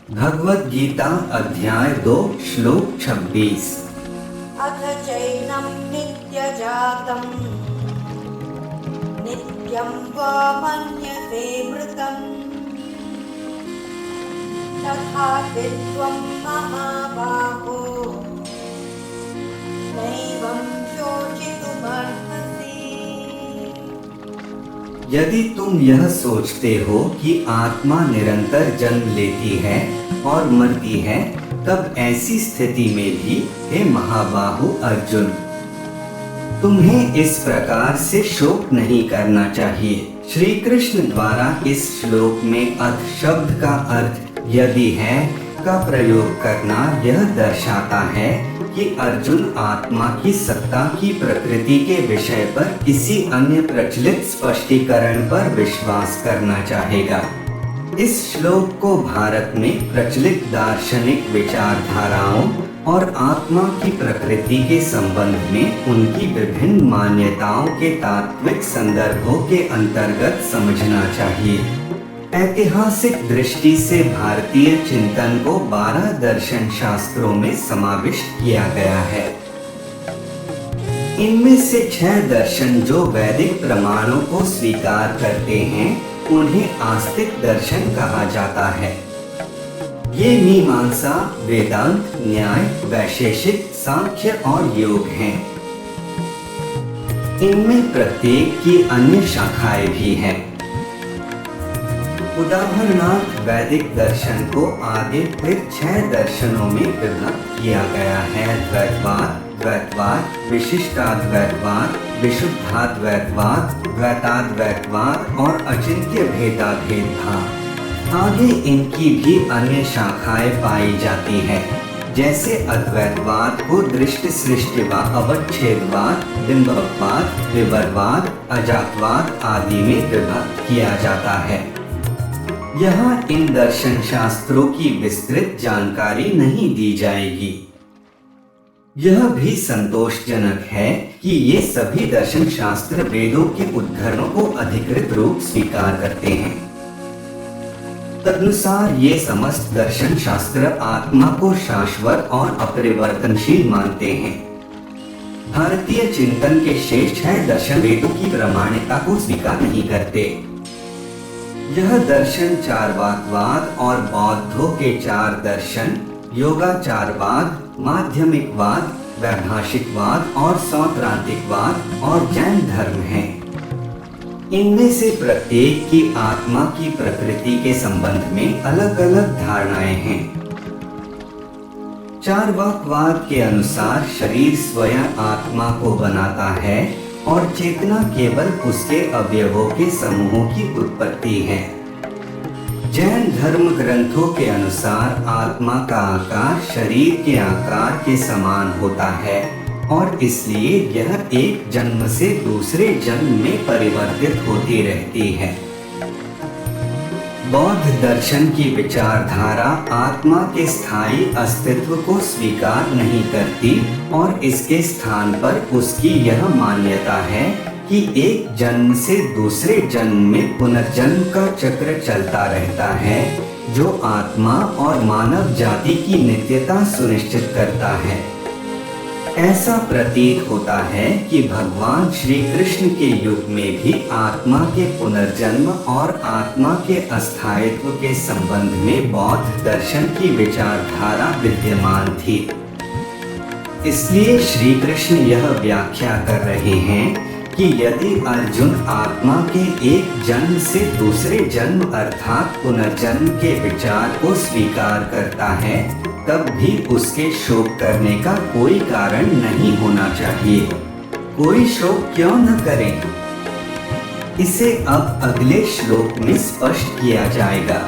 भगवद गीता अध्याय 2 श्लोक 26। अथ चैनं नित्यजातं नित्यं वा मन्यसे मृतं तथापि त्वं महाबाहो नैवं शोचितुमर्हसि। यदि तुम यह सोचते हो कि आत्मा निरंतर जन्म लेती है और मरती है, तब ऐसी स्थिति में भी हे महाबाहु अर्जुन, तुम्हें इस प्रकार से शोक नहीं करना चाहिए। श्री कृष्ण द्वारा इस श्लोक में अथ शब्द का अर्थ यदि है का प्रयोग करना यह दर्शाता है कि अर्जुन आत्मा की सत्ता की प्रकृति के विषय पर किसी अन्य प्रचलित स्पष्टीकरण पर विश्वास करना चाहेगा। इस श्लोक को भारत में प्रचलित दार्शनिक विचारधाराओं और आत्मा की प्रकृति के संबंध में उनकी विभिन्न मान्यताओं के तात्विक संदर्भों के अंतर्गत समझना चाहिए। ऐतिहासिक दृष्टि से भारतीय चिंतन को 12 दर्शन शास्त्रों में समाविष्ट किया गया है। इनमें से 6 दर्शन जो वैदिक प्रमाणों को स्वीकार करते हैं, उन्हें आस्तिक दर्शन कहा जाता है। ये मीमांसा, वेदांत, न्याय, वैशेषिक, सांख्य और योग हैं। इनमें प्रत्येक की अन्य शाखाएं भी हैं। उदाहरणार्थ वैदिक दर्शन को आगे फिर 6 दर्शनों में विभक्त किया गया है। द्वैतवाद, द्वैतवाद, विशिष्टाद्वैतवाद, विशुद्धाद्वैतवाद, द्वैताद्वैतवाद और अचिंत्य भेदाभेद। आगे इनकी भी अन्य शाखाएं पाई जाती है, जैसे अद्वैतवाद को दृष्टि सृष्टिवाद, अवच्छेदवाद, बिंबवाद, विवरवाद, अजातवाद आदि में विभक्त किया जाता है। यहाँ इन दर्शन शास्त्रों की विस्तृत जानकारी नहीं दी जाएगी। यह भी संतोषजनक है कि ये सभी दर्शन शास्त्र वेदों के उद्धरणों को अधिकृत रूप स्वीकार करते हैं। तदनुसार ये समस्त दर्शन शास्त्र आत्मा को शाश्वत और अपरिवर्तनशील मानते हैं। भारतीय चिंतन के शेष 6 दर्शन वेदों की प्रामाणिकता को स्वीकार नहीं करते। यह दर्शन चार्वाकवाद और बौद्धों के 4 दर्शन, योगाचारवाद, माध्यमिकवाद, वैभाषिकवाद और सौत्रांतिकवाद और जैन धर्म हैं। इनमें से प्रत्येक की आत्मा की प्रकृति के संबंध में अलग अलग धारणाएं हैं। चार्वाकवाद के अनुसार शरीर स्वयं आत्मा को बनाता है और चेतना केवल उसके अवयवों के समूहों की उत्पत्ति है। जैन धर्म ग्रंथों के अनुसार आत्मा का आकार शरीर के आकार के समान होता है और इसलिए यह एक जन्म से दूसरे जन्म में परिवर्तित होती रहती है। बौद्ध दर्शन की विचारधारा आत्मा के स्थायी अस्तित्व को स्वीकार नहीं करती और इसके स्थान पर उसकी यह मान्यता है कि एक जन्म से दूसरे जन्म में पुनर्जन्म का चक्र चलता रहता है, जो आत्मा और मानव जाति की नित्यता सुनिश्चित करता है। ऐसा प्रतीत होता है कि भगवान श्री कृष्ण के युग में भी आत्मा के पुनर्जन्म और आत्मा के अस्थायित्व के संबंध में बौद्ध दर्शन की विचारधारा विद्यमान थी। इसलिए श्री कृष्ण यह व्याख्या कर रहे हैं कि यदि अर्जुन आत्मा के एक जन्म से दूसरे जन्म अर्थात पुनर्जन्म के विचार को स्वीकार करता है, तब भी उसके शोक करने का कोई कारण नहीं होना चाहिए। कोई शोक क्यों न करे, इसे अब अगले श्लोक में स्पष्ट किया जाएगा।